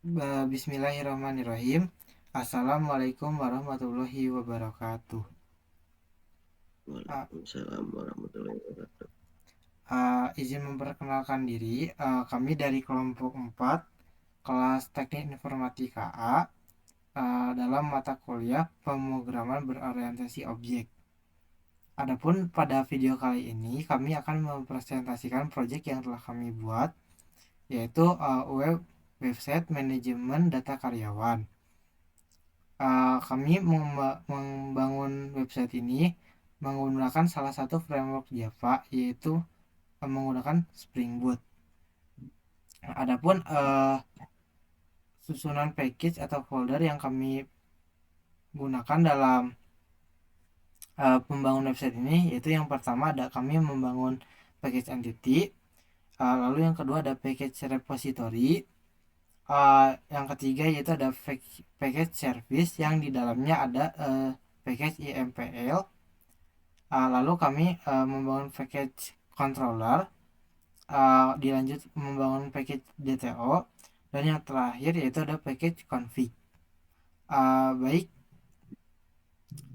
Bismillahirrahmanirrahim. Assalamualaikum warahmatullahi wabarakatuh. Uh, Waalaikumsalam warahmatullahi wabarakatuh. izin memperkenalkan diri, kami dari kelompok 4 kelas Teknik Informatika A, dalam mata kuliah pemrograman berorientasi objek. Adapun pada video kali ini kami akan mempresentasikan proyek yang telah kami buat, yaitu website manajemen data karyawan. Kami membangun website ini menggunakan salah satu framework Java, yaitu menggunakan Spring Boot. Adapun susunan package atau folder yang kami gunakan dalam pembangun website ini, yaitu yang pertama ada kami membangun package entity, lalu yang kedua ada package repository, yang ketiga yaitu ada package service yang di dalamnya ada package IMPL. Lalu kami membangun package controller, dilanjut membangun package DTO, dan yang terakhir yaitu ada package config. Baik,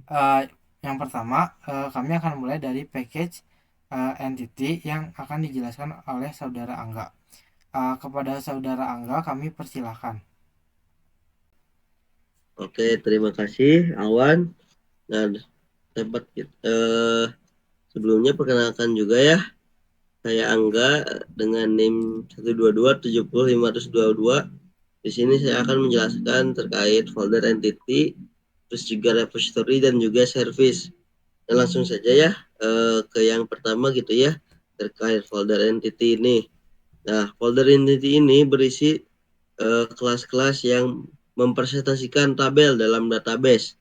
uh, yang pertama kami akan mulai dari package entity yang akan dijelaskan oleh saudara Angga. Kepada saudara Angga kami persilahkan. Oke, terima kasih Awan. Nah, dapat sebelumnya perkenalkan juga ya. Saya Angga dengan NIM 122700522. Di sini saya akan menjelaskan terkait folder entity, terus juga repository dan juga service. Nah, langsung saja ya ke yang pertama gitu ya, terkait folder entity ini. Nah, folder entity ini berisi kelas-kelas yang mempresentasikan tabel dalam database.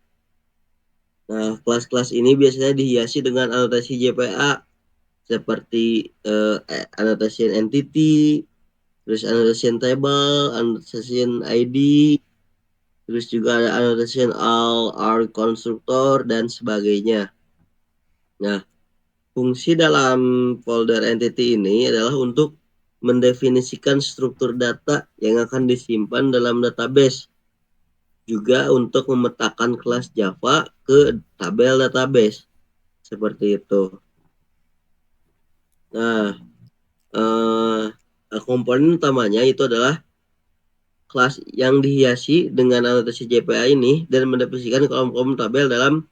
Nah, kelas-kelas ini biasanya dihiasi dengan anotasi JPA seperti annotation entity, terus annotation table, annotation ID, terus juga ada annotation all, R constructor, dan sebagainya. Nah, fungsi dalam folder entity ini adalah untuk mendefinisikan struktur data yang akan disimpan dalam database, juga untuk memetakan kelas Java ke tabel database seperti itu. Nah, komponen utamanya itu adalah kelas yang dihiasi dengan anotasi JPA ini dan mendefinisikan kolom-kolom tabel dalam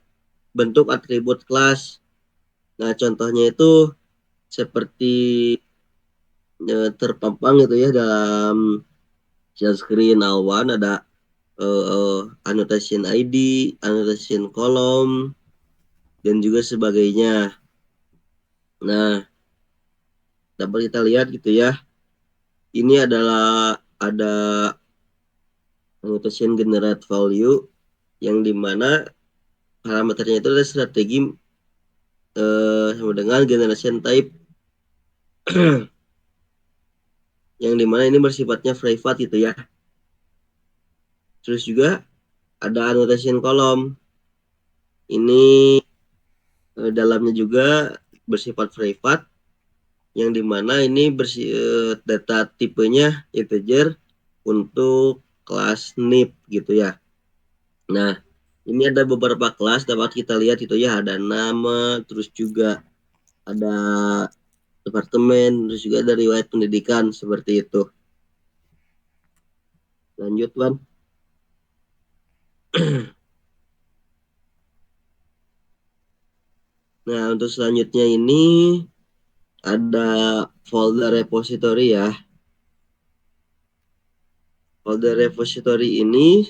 bentuk atribut kelas. Nah, contohnya itu seperti terpampang gitu ya dalam share screen Awan, ada annotation ID, annotation kolom, dan juga sebagainya. Nah, dapat kita lihat gitu ya. Ini adalah ada annotation generate value yang dimana parameternya itu adalah strategi sama dengan generation type yang dimana ini bersifatnya private gitu ya. Terus juga ada annotation kolom. Ini dalamnya juga bersifat private yang dimana ini data tipenya integer untuk kelas NIP gitu ya. Nah, ini ada beberapa kelas dapat kita lihat itu ya, ada nama, terus juga ada departemen, terus juga ada riwayat pendidikan seperti itu. Lanjut, Wan. Nah, untuk selanjutnya ini ada folder repository ya. Folder repository ini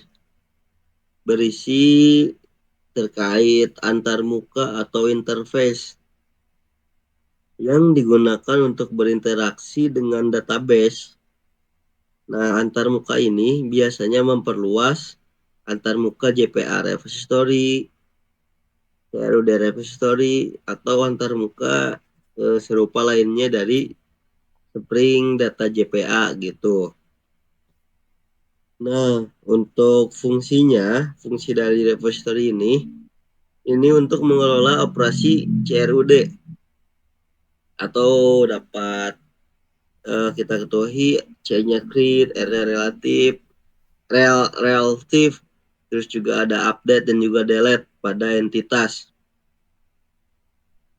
berisi terkait antarmuka atau interface yang digunakan untuk berinteraksi dengan database. Nah, antarmuka ini biasanya memperluas antarmuka JPA repository, CRUD repository, atau antarmuka serupa lainnya dari Spring Data JPA gitu. Nah, untuk fungsi dari repository ini untuk mengelola operasi CRUD atau dapat kita ketahui C-nya create, R-nya relatif, relatif, terus juga ada update dan juga delete pada entitas.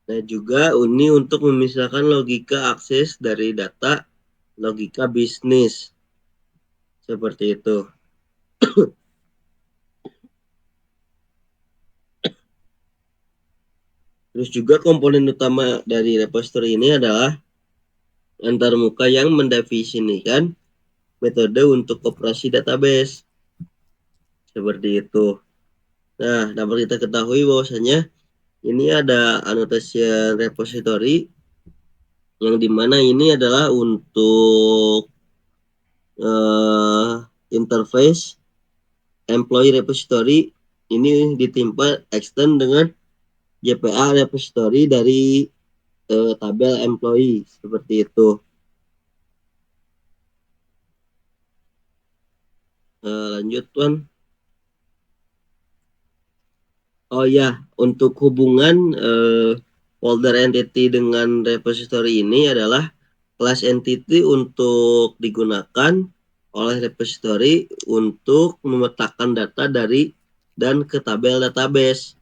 Nah, juga ini untuk memisahkan logika akses dari data logika bisnis. Seperti itu. Terus juga komponen utama dari repository ini adalah antarmuka yang mendefinisikan metode untuk operasi database. Seperti itu. Nah, dapat kita ketahui bahwasanya ini ada annotation repository yang dimana ini adalah untuk interface employee repository ini ditimpa extend dengan JPA repository dari tabel employee seperti itu. Lanjut Tuan. Oh ya, untuk hubungan folder entity dengan repository ini adalah kelas entity untuk digunakan oleh repository untuk memetakan data dari dan ke tabel database.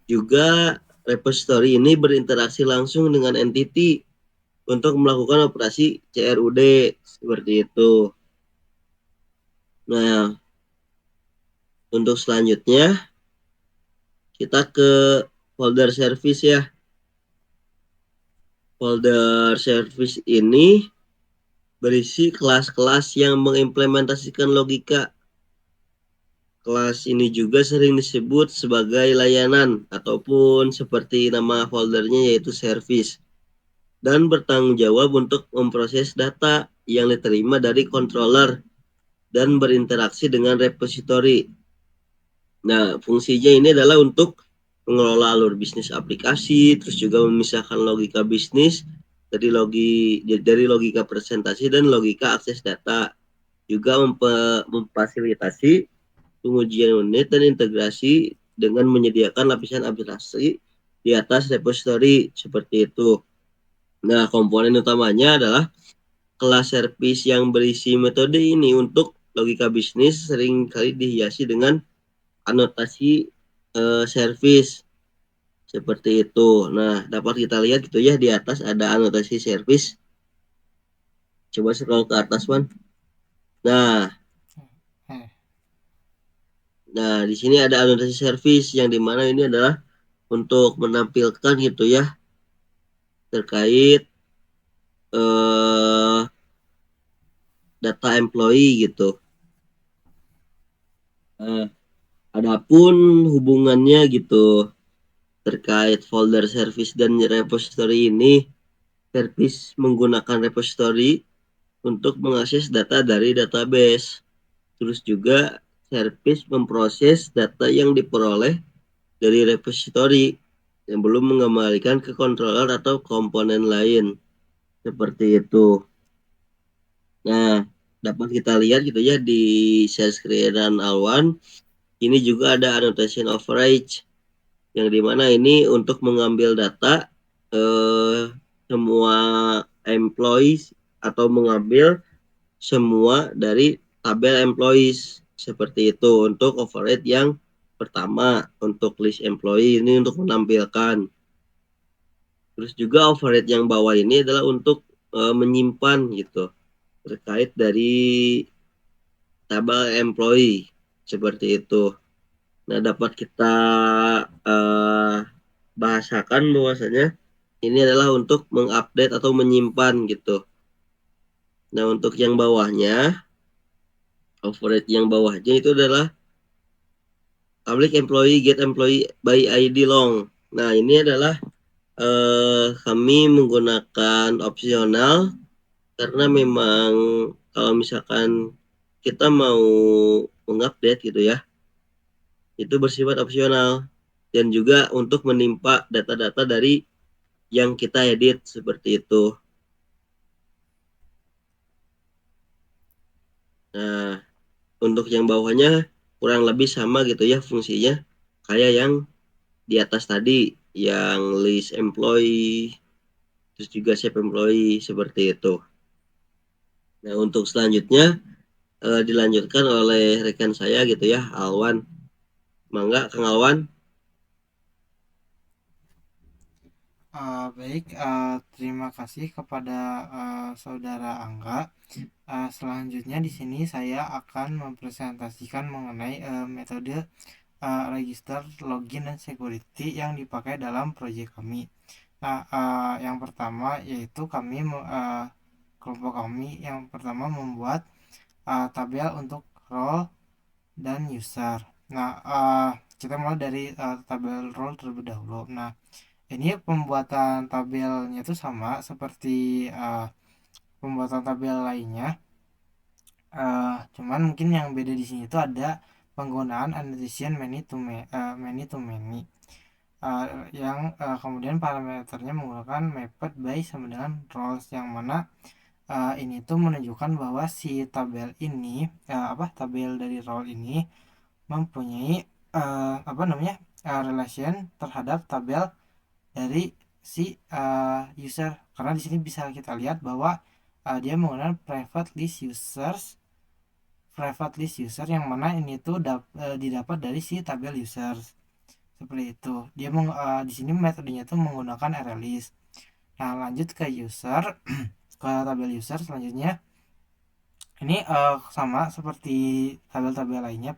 Juga repository ini berinteraksi langsung dengan entity untuk melakukan operasi CRUD seperti itu. Nah, untuk selanjutnya kita ke folder service ya. Folder service ini berisi kelas-kelas yang mengimplementasikan logika. Kelas ini juga sering disebut sebagai layanan ataupun seperti nama foldernya yaitu service dan bertanggung jawab untuk memproses data yang diterima dari controller dan berinteraksi dengan repository. Nah, fungsinya ini adalah untuk mengelola alur bisnis aplikasi, terus juga memisahkan logika bisnis dari logika presentasi dan logika akses data. Juga memfasilitasi pengujian unit dan integrasi dengan menyediakan lapisan abstraksi di atas repository seperti itu. Nah, komponen utamanya adalah kelas service yang berisi metode ini untuk logika bisnis seringkali dihiasi dengan anotasi service seperti itu. Nah, dapat kita lihat gitu ya di atas ada anotasi service. Coba scroll ke atas, Wan. Nah, di sini ada anotasi service yang dimana ini adalah untuk menampilkan gitu ya terkait data employee gitu. Adapun hubungannya gitu terkait folder service dan repository ini, service menggunakan repository untuk mengakses data dari database. Terus juga service memproses data yang diperoleh dari repository yang belum mengembalikan ke controller atau komponen lain. Seperti itu. Nah, dapat kita lihat gitu ya di share screen dan Alwan. Ini juga ada annotation overage yang dimana ini untuk mengambil data semua employees atau mengambil semua dari tabel employees seperti itu untuk override yang pertama untuk list employee ini untuk menampilkan. Terus juga override yang bawah ini adalah untuk menyimpan gitu terkait dari tabel employee seperti itu. Nah, dapat kita bahasakan bahwasanya ini adalah untuk mengupdate atau menyimpan gitu. Nah, untuk yang bawahnya, override yang bawahnya itu adalah public employee get employee by ID long. Nah, ini adalah kami menggunakan opsional karena memang kalau misalkan kita mau mengupdate gitu ya, itu bersifat opsional dan juga untuk menimpa data-data dari yang kita edit seperti itu. Nah, untuk yang bawahnya kurang lebih sama gitu ya fungsinya kayak yang di atas tadi yang list employee terus juga save employee seperti itu. Nah, untuk selanjutnya dilanjutkan oleh rekan saya gitu ya, Alwan. Mangga, Kang Alwan. Baik, terima kasih kepada saudara Angga. Selanjutnya di sini saya akan mempresentasikan mengenai metode register, login, dan security yang dipakai dalam proyek kami. Nah, yang pertama yaitu kelompok kami yang pertama membuat tabel untuk role dan user. Nah, kita mulai dari tabel role terlebih dahulu. Nah, ini pembuatan tabelnya itu sama seperti pembuatan tabel lainnya. Cuman mungkin yang beda di sini itu ada penggunaan annotation many to many. Yang kemudian parameternya menggunakan mapped by sama dengan roles, yang mana ini tuh menunjukkan bahwa si tabel ini tabel dari role ini mempunyai apa namanya relation terhadap tabel dari si user, karena di sini bisa kita lihat bahwa dia menggunakan private list user yang mana ini tuh didapat dari si tabel user seperti itu. Di sini metodenya tuh menggunakan ArrayList. Nah, lanjut ke user ke tabel user selanjutnya. Ini sama seperti tabel-tabel lainnya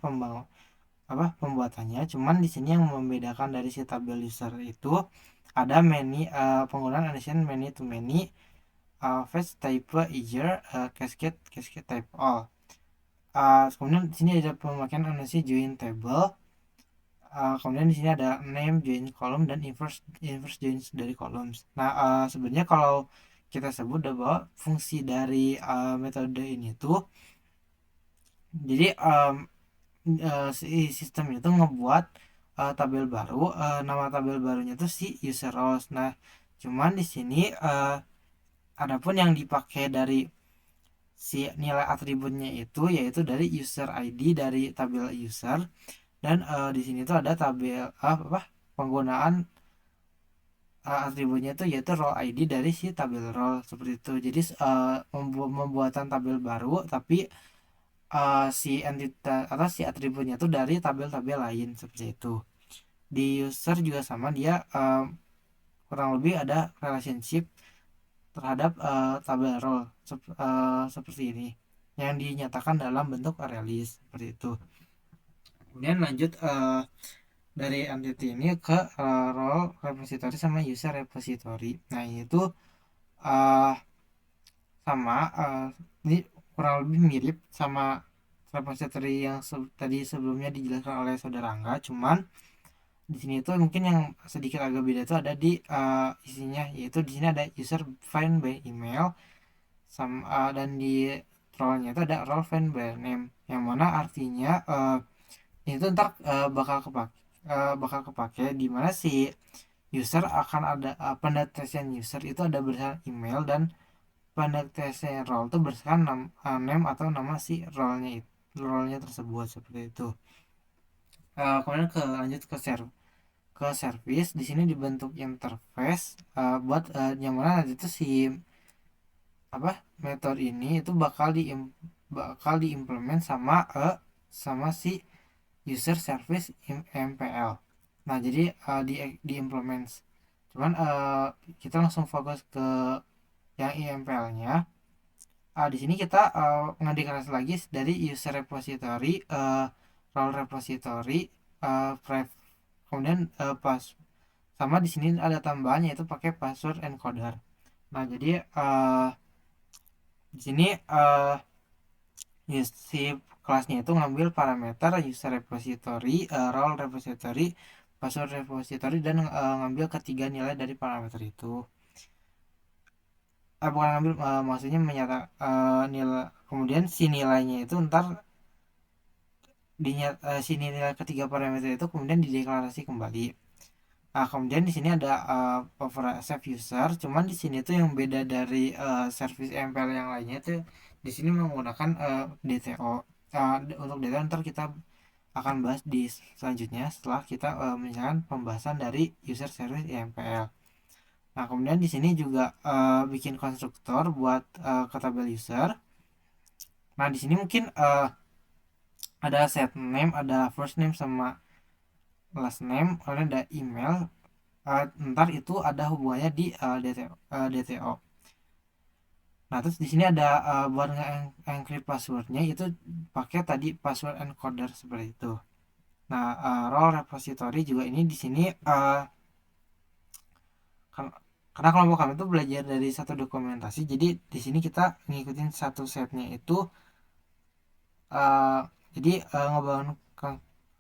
pembuatannya, cuman di sini yang membedakan dari si tabel user itu ada penggunaan addition many to many, fetch type either, cascade type all. Kemudian di sini ada pemakaian analisis join table. Kemudian di sini ada name join column dan inverse join dari columns. Nah, sebenarnya kalau kita sebut bahwa fungsi dari metode ini tuh, jadi si sistem itu ngebuat tabel baru. Nama tabel barunya tuh si user rows. Nah, cuman di sini adapun yang dipakai dari si nilai atributnya itu yaitu dari user ID dari tabel user. Dan di sini tuh ada tabel penggunaan atributnya itu yaitu role ID dari si tabel role seperti itu. Jadi pembuatan tabel baru, tapi si entitas atau si atributnya itu dari tabel-tabel lain seperti itu. Di user juga sama, dia kurang lebih ada relationship terhadap tabel role seperti ini yang dinyatakan dalam bentuk ArrayList seperti itu. Kemudian lanjut dari entity ini ke role repository sama user repository. Nah, ini tuh uh, sama ini kurang lebih mirip sama repository yang tadi sebelumnya dijelaskan oleh saudara Angga. Cuman di sini tuh mungkin yang sedikit agak beda itu ada di isinya, yaitu di sini ada user find by email dan di role-nya itu ada role find by name, yang mana artinya itu ntar bakal kepake di mana si user akan ada pendetection user itu ada berdasarkan email, dan pendetection role itu berdasarkan name atau nama si role-nya tersebut seperti itu. Kemudian lanjut ke service. Di sini dibentuk interface buat yang mana nanti itu si metode ini itu bakal diimplement sama si user service MPL. Nah, jadi diimplement. Cuman kita langsung fokus ke yang IMPL-nya. Di sini kita ngedeklarasi lagi dari user repository, role repository, kemudian pas sama di sini ada tambahannya yaitu pakai password encoder. Nah, jadi di sini si kelasnya itu ngambil parameter user repository, role repository, password repository, dan ngambil ketiga nilai dari parameter itu. Bukan ngambil, maksudnya menyata nilai, kemudian si nilainya itu ntar si nilai ketiga parameter itu kemudian dideklarasi kembali. Kemudian di sini ada save user, cuman di sini tuh yang beda dari service MPL yang lainnya tuh di sini menggunakan DTO. Untuk DTO ntar kita akan bahas di selanjutnya setelah kita menjalankan pembahasan dari user service MPL. Nah, kemudian di sini juga bikin konstruktor buat ke tabel user. Nah di sini mungkin ada set name, ada first name sama last name, kemudian ada email. Ntar itu ada hubungannya di DTO. Nah terus di sini ada buat nge-encrypt passwordnya itu pakai tadi password encoder seperti itu. Nah role repository juga ini di sini karena kelompok kami itu belajar dari satu dokumentasi, jadi di sini kita ngikutin satu setnya itu uh, jadi ngebangun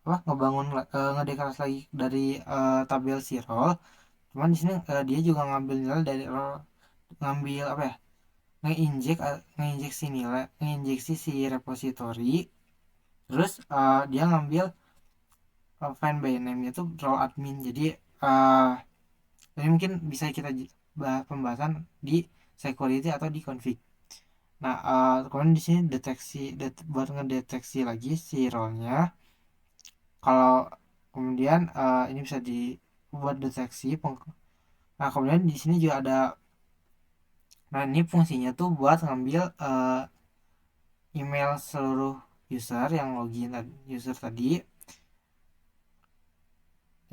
ngebangun ngedeklarasi lagi dari tabel si role. Cuman di sini dia juga ngambil nilai dari role, ngambil apa ya, ngeinjeksi nilai, ngeinjeksi si repository. Terus dia ngambil find by name itu role admin. Jadi uh, ini mungkin bisa kita bahas pembahasan di security atau di config. Nah kemudian di sini deteksi buat ngedeteksi lagi si role-nya. Kalau kemudian ini bisa dibuat deteksi nah kemudian di sini juga ada, nah ini fungsinya tuh buat ngambil email seluruh user yang login user tadi.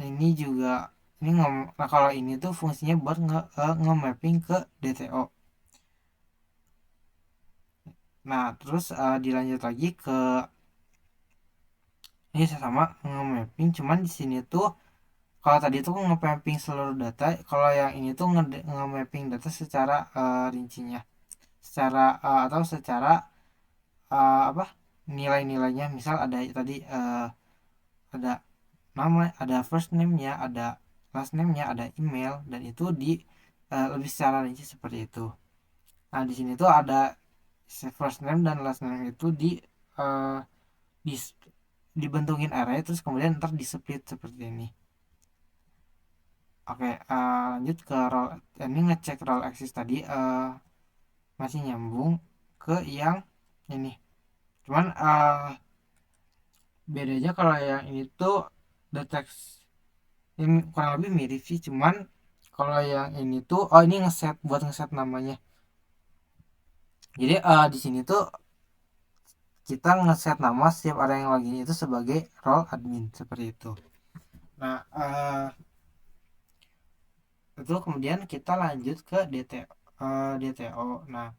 Ini juga ini nah kalau ini tuh fungsinya buat nge-mapping ke DTO. Nah terus dilanjut lagi ke ini sama nge-mapping, cuman di sini tuh kalau tadi tuh nge-mapping seluruh data, kalau yang ini tuh nge-mapping data secara rincinya, secara atau secara apa, nilai-nilainya. Misal ada tadi ada nama, ada first name-nya, ada last name-nya, ada email, dan itu di lebih secara rinci seperti itu. Nah di sini tuh ada first name dan last name itu uh, di dibentukin array, terus kemudian ntar di split seperti ini. Oke, lanjut ke role. Ini ngecek role access tadi masih nyambung ke yang ini. Cuman bedanya kalau yang ini tuh deteksi ini kurang lebih mirip sih, cuman kalau yang ini tuh ini ngeset, buat ngeset namanya. Jadi di sini tuh kita ngeset nama setiap orang yang login itu sebagai role admin seperti itu. Nah itu kemudian kita lanjut ke DTO. Nah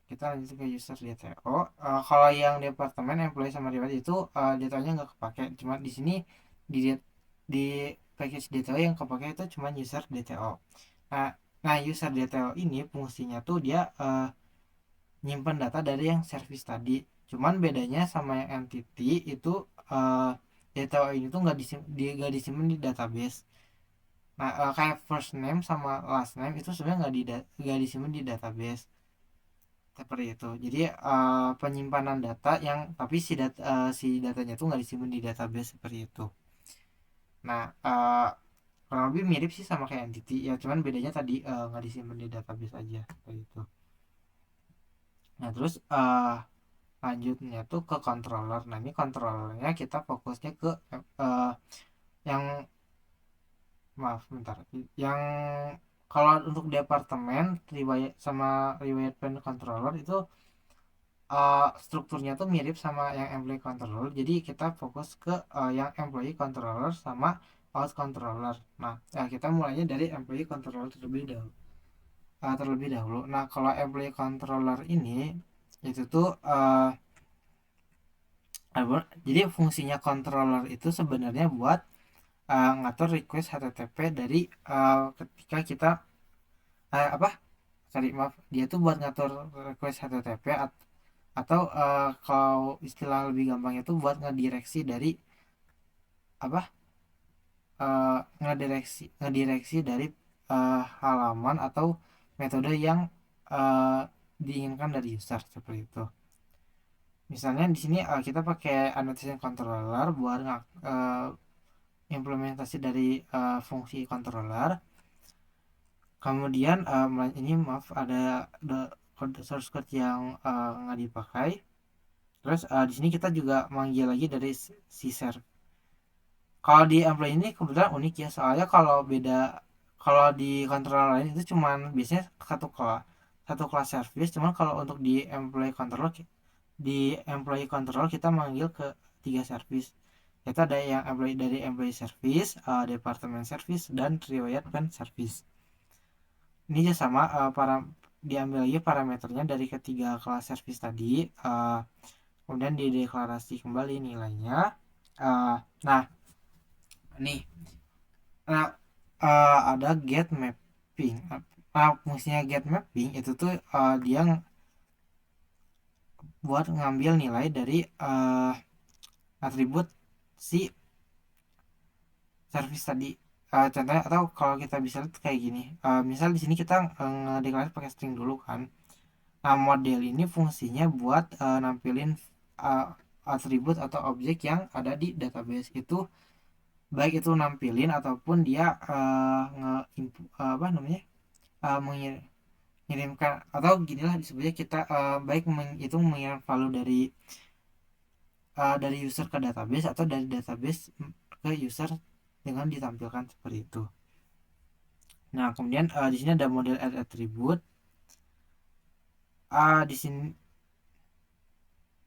kita lanjut ke user DTO. Kalau yang departemen employee sama reward itu datanya nggak kepake, cuma di sini di di package DTO yang kepake itu cuma user DTO. Nah, nah user DTO ini fungsinya tuh dia nyimpan data dari yang service tadi. Cuman bedanya sama yang entity itu DTO ini tuh nggak disimpan di database. Nah kayak first name sama last name itu sebenarnya nggak disimpan di database seperti itu. Jadi penyimpanan data yang tapi si datanya tuh nggak disimpan di database seperti itu. Nah kurang lebih mirip sih sama kayak entity ya, cuman bedanya tadi nggak disimpan di database aja seperti itu. Nah terus lanjutnya tuh ke controller. Nah ini controllernya kita fokusnya ke yang maaf bentar, yang kalau untuk departemen riwayat sama riwayat pen controller itu strukturnya tuh mirip sama yang employee controller. Jadi kita fokus ke yang employee controller sama out controller. Nah ya kita mulainya dari employee controller terlebih dahulu. Nah kalau employee controller ini itu tuh jadi fungsinya controller itu sebenarnya buat ngatur request HTTP dari ketika kita apa sorry maaf, dia tuh buat ngatur request HTTP atau kalau istilah lebih gampangnya tuh buat ngedireksi dari apa ngedireksi dari halaman atau metode yang diinginkan dari user seperti itu. Misalnya di sini kita pakai annotation controller buat implementasi dari fungsi controller. Kemudian ini maaf ada source code yang nggak dipakai. Terus di sini kita juga manggil lagi dari si server. Kalau di employee ini kebetulan unik ya, soalnya kalau beda, kalau di controller lain itu cuman biasanya satu kelas, satu kelas service. Cuman kalau untuk di employee control kita manggil ke tiga service, yaitu ada yang employee service, department service, dan riwayat pen service. Ini juga sama, diambil lagi parameternya dari ketiga kelas service tadi, kemudian dideklarasi kembali nilainya. Nah nih, nah, ada get mapping. Fungsinya get mapping itu tuh dia buat ngambil nilai dari atribut si service tadi. Contohnya, atau kalau kita bisa lihat kayak gini, misal di sini kita ngedeklarasi pakai string dulu kan. Nah, model ini fungsinya buat nampilin uh, atribut atau objek yang ada di database itu, baik itu nampilin ataupun dia apa namanya, mengirimkan, atau ginilah disebutnya, kita baik itu mengirim value dari user ke database atau dari database ke user dengan ditampilkan seperti itu. Nah, kemudian di sini ada model add attribute. Di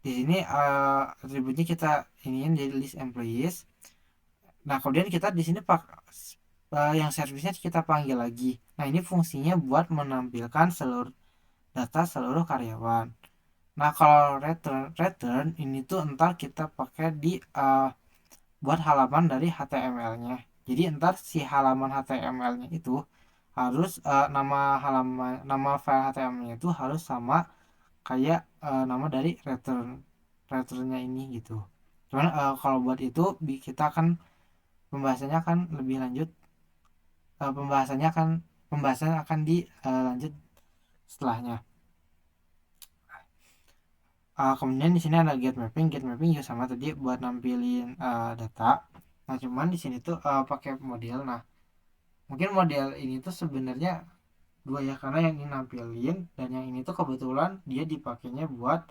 sini atributnya kita iniin jadi list employees. Nah, kemudian kita di sini yang servisnya kita panggil lagi. Nah, ini fungsinya buat menampilkan seluruh data seluruh karyawan. Nah, kalau return ini tuh entar kita pakai di buat halaman dari HTML-nya. Jadi entar si halaman HTML-nya itu harus nama file HTML-nya itu harus sama kayak nama dari returnnya ini gitu. Cuman kalau buat itu kita akan pembahasannya akan lebih lanjut. eh, pembahasannya akan Pembahasan akan dilanjut setelahnya. Kemudian di sini ada get mapping. Get mapping juga sama tadi buat nampilin data. Nah, cuman di sini tuh pakai model. Nah, mungkin model ini tuh sebenarnya dua ya, karena yang ini nampilin dan yang ini tuh kebetulan dia dipakainya buat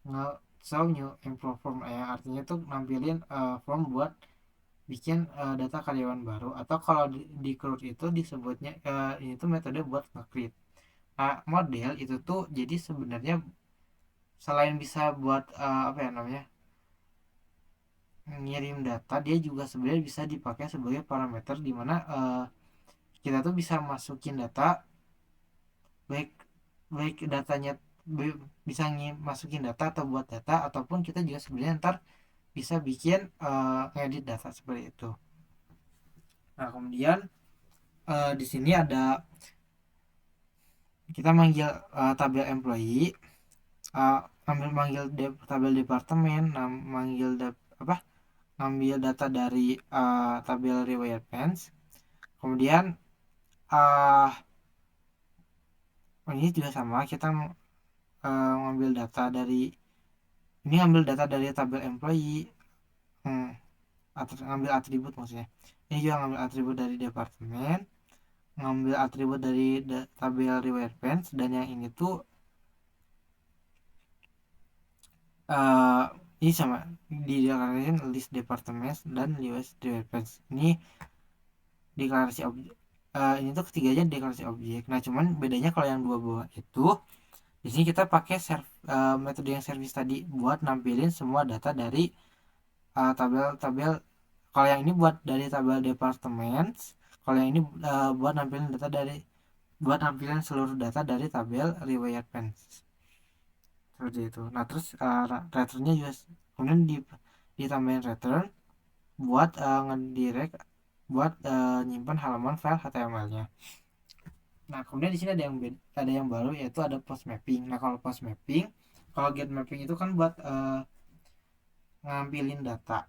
nge show new employee form, artinya tuh nampilin form buat bikin data karyawan baru, atau kalau di create itu disebutnya ini tuh metode buat nge-create. Nah, model itu tuh jadi sebenarnya selain bisa buat apa ya namanya, ngirim data, dia juga sebenarnya bisa dipakai sebagai parameter di mana kita tuh bisa masukin data, baik baik datanya, bisa masukin data atau buat data, ataupun kita juga sebenarnya ntar bisa bikin ngedit data seperti itu. Nah, kemudian di sini ada kita manggil tabel employee, uh, manggil tabel departemen, manggil apa, ngambil data dari tabel riwayat pens. Kemudian uh, ini juga sama, kita ngambil data dari ini, ngambil data dari tabel employee, hmm, ngambil atribut maksudnya. Ini juga ngambil atribut dari departemen, ngambil atribut dari tabel riwayat pens, dan yang ini tuh uh, ini sama dideklarasikan list departemen dan list riwayat pens. Ini deklarasi objek. Ini tuh ketiganya deklarasi objek. Nah, cuman bedanya kalau yang dua bawah itu, di sini kita pakai metode yang service tadi buat nampilin semua data dari tabel-tabel. Kalau yang ini buat dari tabel departemen, kalau yang ini buat nampilin seluruh data dari tabel riwayat pens seperti itu. Nah, terus returnnya juga kemudian ditambahin return buat ngedirect, buat nyimpan halaman file HTML-nya. Nah, kemudian di sini ada yang baru, yaitu ada post mapping. Nah, kalau post mapping, kalau get mapping itu kan buat ngampilin data,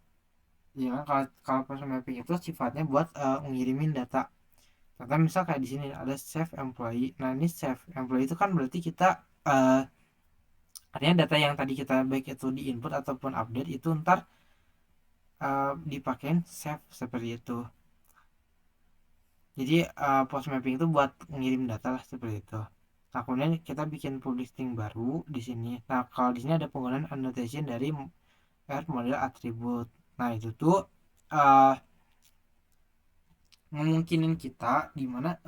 ya kan. Kalau post mapping itu sifatnya buat ngirimin data. Contoh misal kayak di sini ada save employee. Nah, ini save employee itu kan berarti kita artinya data yang tadi kita baik itu di input ataupun update itu ntar dipakein save seperti itu. Jadi post mapping itu buat ngirim data lah seperti itu. Nah, kemudian kita bikin public string baru di sini. Nah, kalau di sini ada penggunaan annotation dari model atribut. Nah, itu tuh uh, memungkinkan kita di mana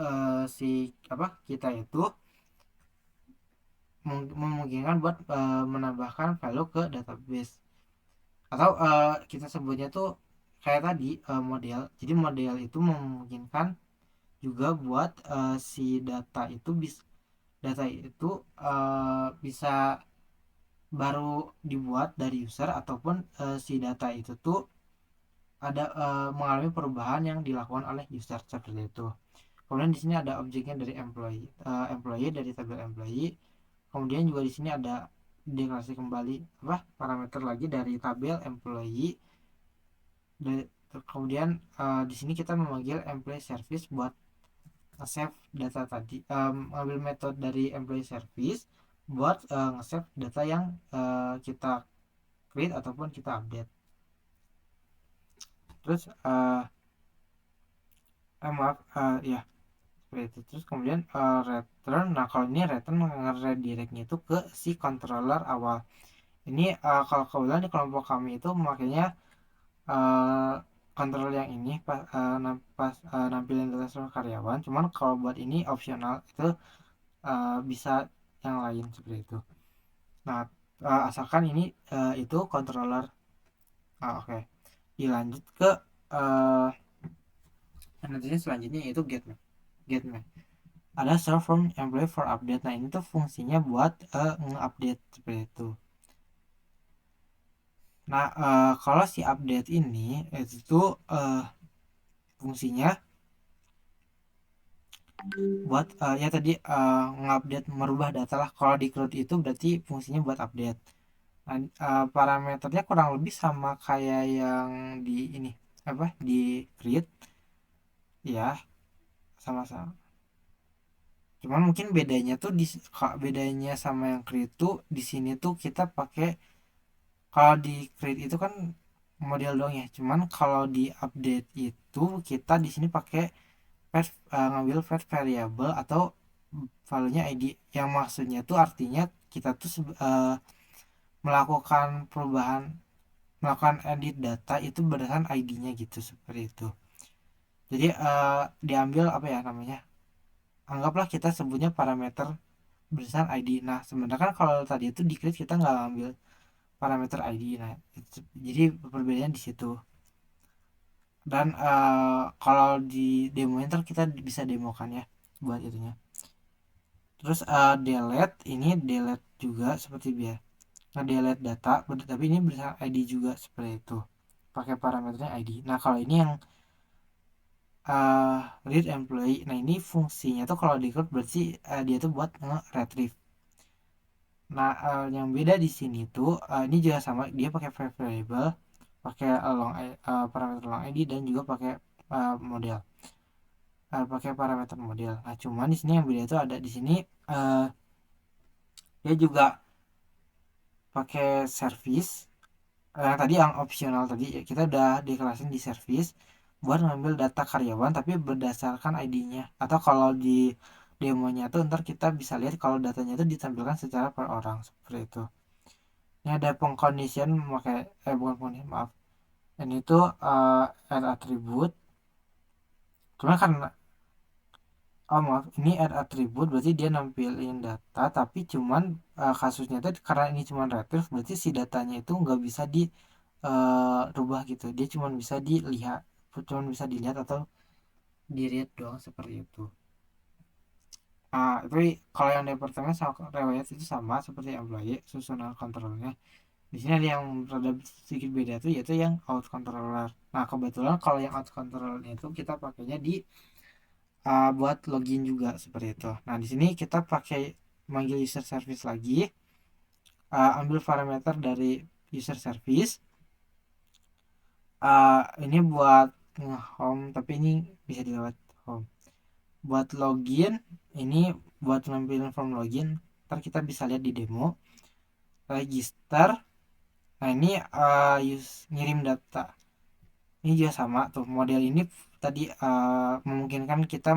si apa kita itu memungkinkan buat menambahkan value ke database, atau kita sebutnya tuh kayak tadi model. Jadi model itu memungkinkan juga buat si data itu bisa baru dibuat dari user, ataupun si data itu tuh ada mengalami perubahan yang dilakukan oleh user seperti itu. Kemudian di sini ada objeknya dari employee dari tabel employee. Kemudian juga di sini ada deklarasi kembali apa parameter lagi dari tabel employee. Kemudian di sini kita memanggil employee service buat nge-save data tadi, ambil metode dari employee service buat nge-save data yang kita create ataupun kita update. Terus maaf, ya seperti itu. Terus kemudian return. Nah kalau ini return ngedirectnya itu ke si controller awal. Ini kalau kebetulan di kelompok kami itu makanya uh, kontrol yang ini pas nampilin data seluruh karyawan. Cuman kalau buat ini opsional, itu bisa yang lain seperti itu. Nah asalkan ini itu controller. Oke. Dilanjut ke uh, nantinya selanjutnya yaitu get me ada serve from employee for update. Nah ini tuh fungsinya buat nge-update seperti itu. Nah kalau si update ini itu tuh fungsinya buat ya tadi ngupdate merubah data lah. Kalau di CRUD itu berarti fungsinya buat update. Nah, parameternya kurang lebih sama kayak yang di ini apa di create ya, sama-sama. Cuman mungkin bedanya tuh bedanya sama yang create tuh di sini tuh kita pakai, kalau di create itu kan model dong ya. Cuman kalau di update itu kita di sini pakai ngambil fetch variable atau value-nya ID, yang maksudnya tuh artinya kita tuh melakukan perubahan, melakukan edit data itu berdasarkan ID-nya gitu seperti itu. Jadi diambil apa ya namanya, anggaplah kita sebutnya parameter berdasarkan ID. Nah sebenarnya kan kalau tadi itu di create kita nggak ambil parameter ID. Nah jadi perbedaannya di situ. Dan kalau di demo ntar kita bisa demokan ya buat itunya. Terus delete, ini delete juga seperti biasa, delete data tapi ini bisa ID juga seperti itu, pakai parameternya ID. Nah kalau ini yang read employee, nah ini fungsinya tuh kalau di code berarti dia tuh buat nge-retrieve. Nah yang beda di sini tuh ini juga sama, dia pakai variable, pakai parameter long ID, dan juga pakai model, pakai parameter model. Nah cuman di sini yang beda itu ada di sini, uh, dia juga pakai service. Tadi yang opsional tadi ya, kita udah deklarasiin di service buat ngambil data karyawan tapi berdasarkan ID-nya. Atau kalau di demonya tuh ntar kita bisa lihat kalau datanya itu ditampilkan secara per orang seperti itu. Ini ada pengcondition pakai bukan condition, maaf. Ini tuh add attribute. Cuma kan maaf, ini add attribute berarti dia nampilin data, tapi cuman kasusnya tuh karena ini cuman retrieve, berarti si datanya itu nggak bisa di rubah gitu. Dia cuma bisa dilihat atau di read doang seperti itu. Tapi kalau yang departemen sama riwayat itu sama seperti employee, susunan kontrolnya. Di sini ada yang rada sedikit beda tuh, yaitu yang out controller. Nah kebetulan kalau yang out controller itu kita pakainya di buat login juga seperti itu. Nah di sini kita pakai manggil user service lagi, ambil parameter dari user service. Ini buat home, tapi ini bisa dilewat home. Buat login, ini buat nampilin form login, ntar kita bisa lihat di demo. Register, nah ini ngirim data. Ini juga sama tuh, model ini tadi memungkinkan kita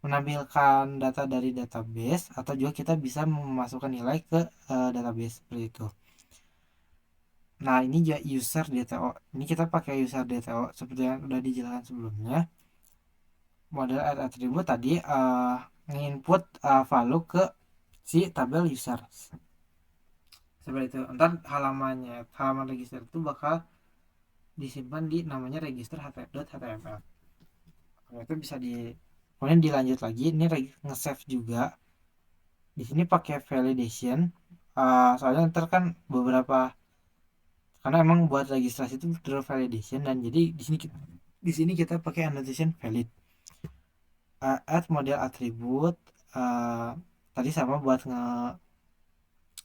menampilkan data dari database, atau juga kita bisa memasukkan nilai ke database seperti itu. Nah ini juga user DTO, ini kita pakai user DTO seperti yang udah dijelaskan sebelumnya. Model add attribute tadi nginput value ke si tabel user seperti itu. Ntar halaman register itu bakal disimpan di namanya register html. Itu bisa kemudian dilanjut lagi, ini nge-save juga di sini pakai validation. Soalnya ntar kan beberapa, karena emang buat registrasi itu butuh validation, dan jadi di sini kita pakai annotation valid. Add model attribute, tadi sama buat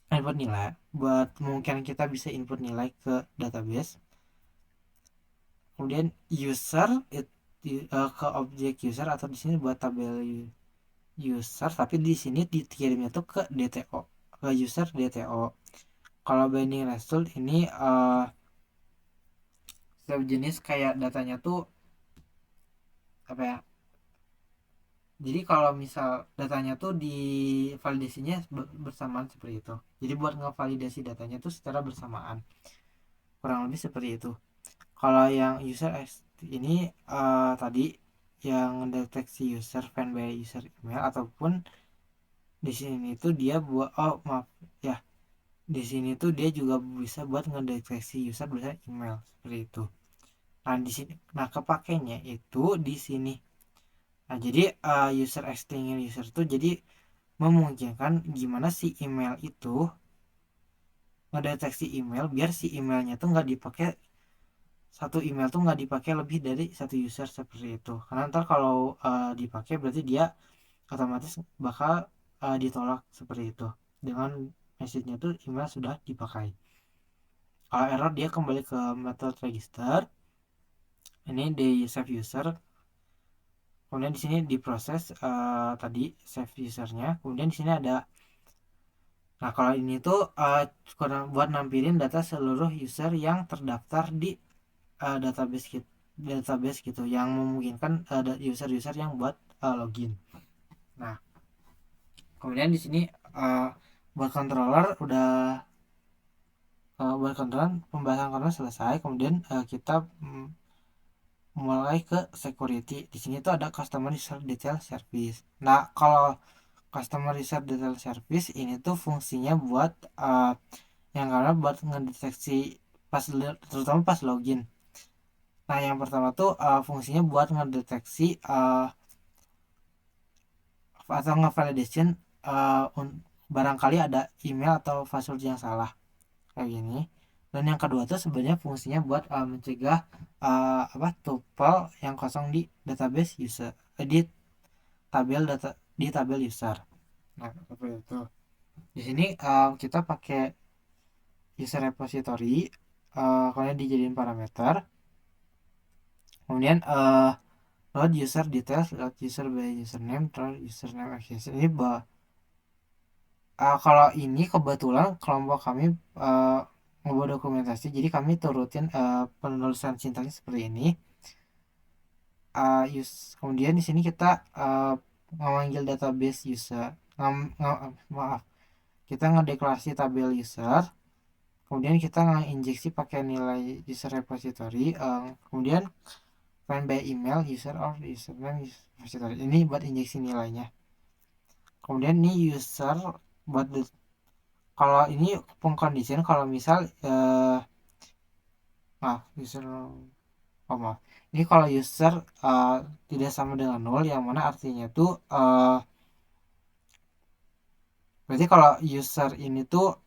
input nilai, buat mungkin kita bisa input nilai ke database. Kemudian user ke objek user, atau di sini buat tabel user, tapi di sini dikirimnya tuh ke DTO, ke user DTO. Kalau binding result ini sejenis kayak datanya tuh apa ya, jadi kalau misal datanya tuh di validasinya bersamaan seperti itu, jadi buat ngevalidasi datanya tuh secara bersamaan, kurang lebih seperti itu. Kalau yang user ini tadi yang deteksi user fan by user email, ataupun di sini tuh dia buat, oh maaf ya, di sini tuh dia juga bisa buat ngedeteksi user bisa email seperti itu. Nah di sini, nah kepakainya itu di sini. Nah jadi user extending user tuh jadi memungkinkan gimana si email itu ngedeteksi email, biar si emailnya tuh nggak dipakai, satu email tuh nggak dipakai lebih dari satu user seperti itu. Karena ntar kalau dipakai berarti dia otomatis bakal ditolak seperti itu, dengan message-nya tuh email sudah dipakai. Kalau error dia kembali ke method register, ini di save user, kemudian di sini diproses tadi save usernya, kemudian di sini ada, nah kalau ini tuh buat nampilin data seluruh user yang terdaftar di database gitu, yang memungkinkan user-user yang buat login. Nah kemudian di sini buat controller udah, buat controller pembahasan controller selesai. Kemudian kita mulai ke security. Di sini tuh ada customer user detail service. Nah kalau customer user detail service ini tuh fungsinya buat yang karena buat ngedeteksi pas, terutama pas login. Nah yang pertama tuh fungsinya buat ngedeteksi atau ngevalidation barangkali ada email atau password yang salah kayak gini. Dan yang kedua tuh sebenarnya fungsinya buat mencegah tuple yang kosong di database user, di tabel data, di tabel user. Nah seperti itu. Di sini kita pakai user repository, kemudian dijadiin parameter, kemudian load user details, load user by username, load username extension. Ini kalau ini kebetulan kelompok kami membuat dokumentasi, jadi kami turutin penulisan sintaksnya seperti ini. Kemudian di sini kita memanggil database user, maaf, kita ngedeklarasi tabel user, kemudian kita nginjeksi pakai nilai user repository, kemudian find by email user or username repository, ini buat injeksi nilainya. Kemudian ini user buat kalau ini pengkondisian, kalau misal user, maaf, ini kalau user tidak sama dengan 0, yang mana artinya tuh berarti kalau user ini tuh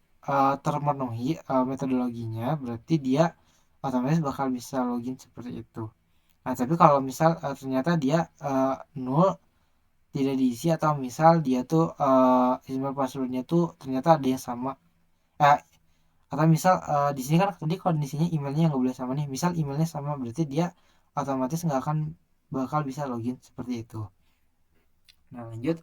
termenuhi metodologinya, berarti dia otomatis bakal bisa login seperti itu. Nah tapi kalau misal ternyata dia 0, tidak diisi, atau misal dia tuh email passwordnya tuh ternyata ada yang sama, eh, atau misal di sini kan tadi kondisinya emailnya yang nggak boleh sama nih, misal emailnya sama, berarti dia otomatis nggak akan bakal bisa login seperti itu. Nah lanjut,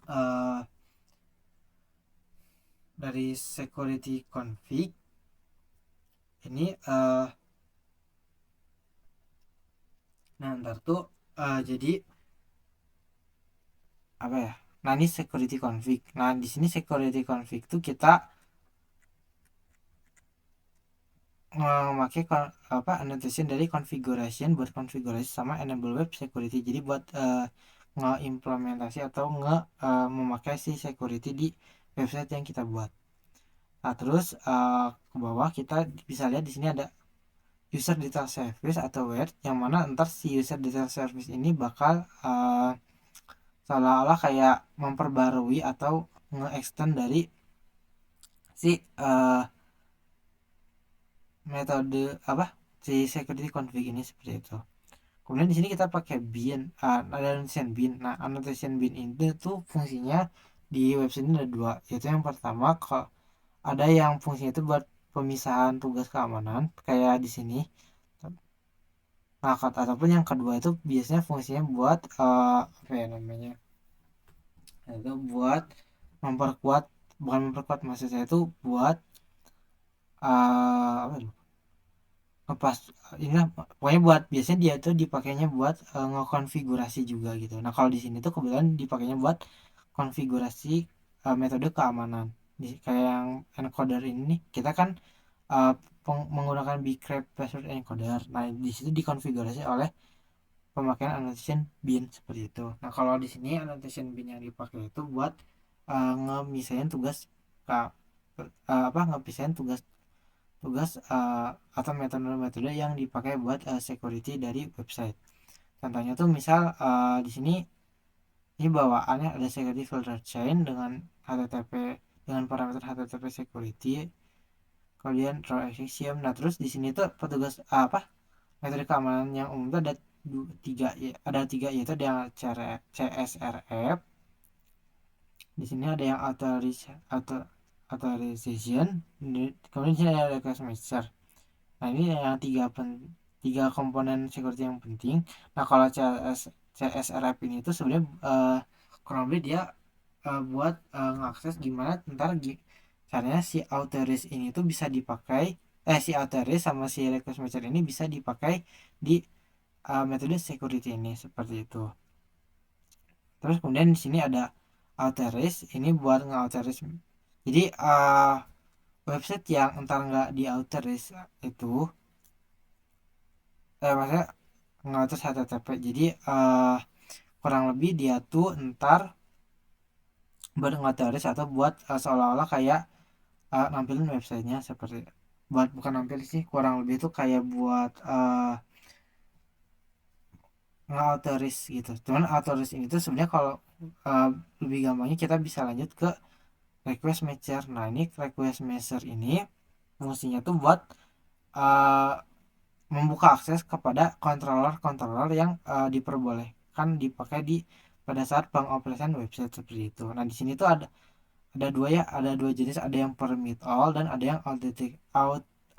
dari security config ini nah ntar tuh jadi apa ya, nah ini security config. Nah di sini security config tuh kita memakai annotation dari configuration, buat configuration sama enable web security, jadi buat ngeimplementasi atau memakai si security di website yang kita buat. Nah, terus ke bawah kita bisa lihat di sini ada user detail service atau where, yang mana ntar si user detail service ini bakal seolah-olah kayak memperbarui atau nge-extend dari si metode apa, si security config ini seperti itu. Kemudian di sini kita pakai bin, ada annotation bin. Nah, annotation bin ini tuh fungsinya di website ini ada dua, yaitu yang pertama kalau ada yang fungsinya itu buat pemisahan tugas keamanan kayak di sini. Nah, ataupun yang kedua itu biasanya fungsinya buat apa ya namanya? Itu buat memperkuat, bukan memperkuat, maksud saya itu buat apa ya, ngepas ini lah, pokoknya buat biasanya dia itu dipakainya buat ngekonfigurasi juga gitu. Nah, kalau di sini tuh kebetulan dipakainya buat konfigurasi metode keamanan. Kayak yang encoder ini nih, kita kan uh, menggunakan bcrypt password encoder. Nah, di situ dikonfigurasi oleh pemakaian annotation bin seperti itu. Nah, kalau di sini annotation bin yang dipakai itu buat ngemisahin tugas apa, ngemisahin tugas tugas atau metode-metode yang dipakai buat security dari website. Contohnya tuh misal di sini ini bawaannya ada security filter chain dengan HTTP, dengan parameter HTTP security, kemudian role axiom. Nah, terus di sini tuh petugas apa, metode keamanan yang umum itu ada tiga, ada tiga, yaitu ada yang CSRF. Di sini ada yang authorization, kemudian di sini ada request manager. Nah, ini yang tiga komponen security yang penting. Nah, kalau CSRF ini tuh sebenarnya kurang lebih dia buat ngakses gimana ntar caranya si authorize ini tuh bisa dipakai, si authorize sama si request manager ini bisa dipakai di metode security ini seperti itu. Terus kemudian di sini ada authorize ini buat nge-authorize. Jadi website yang entar nggak di authorize itu maksudnya nggak terus HTTP, jadi kurang lebih dia tuh ntar buat nge-authorize atau buat seolah-olah kayak nampilin websitenya seperti, buat bukan nampil sih, kurang lebih itu kayak buat nge-authorize gitu. Cuman authorize ini tuh sebenarnya kalau uh, lebih gampangnya kita bisa lanjut ke request matcher. Nah, ini request matcher ini fungsinya tuh buat uh, membuka akses kepada controller-controller yang diperbolehkan dipakai di pada saat pengoperasian website seperti itu. Nah, di sini tuh ada dua ya, ada dua jenis, ada yang permit all dan ada yang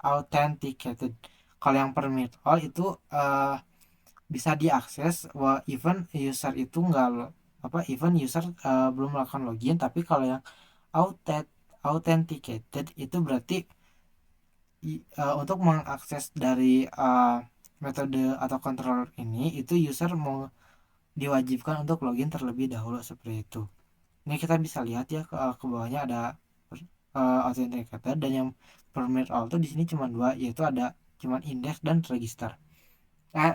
authenticated. Kalau yang permit all itu bisa diakses even user itu nggak apa, even user belum melakukan login. Tapi kalau yang authenticated itu berarti untuk mengakses dari metode atau controller ini itu user mau diwajibkan untuk login terlebih dahulu seperti itu. Ini kita bisa lihat ya ke bawahnya ada authenticator, dan yang permit all tuh di sini cuma dua, yaitu ada cuman index dan register.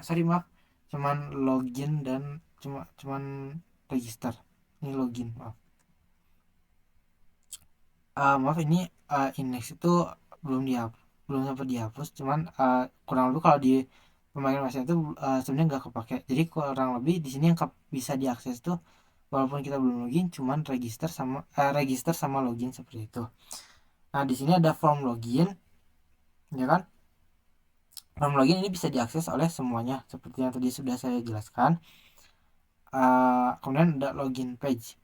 Sorry, maaf, cuman login dan cuman register. Ini login, maaf. Maaf, ini index itu belum dihapus, belum sempat dihapus, cuman kurang lebih kalau di pemakaian bahasa itu sebenarnya nggak kepake. Jadi kurang lebih di sini yang bisa diakses tuh walaupun kita belum login cuman register sama login seperti itu. Nah, di sini ada form login, ya kan? Form login ini bisa diakses oleh semuanya seperti yang tadi sudah saya jelaskan. Kemudian ada login page,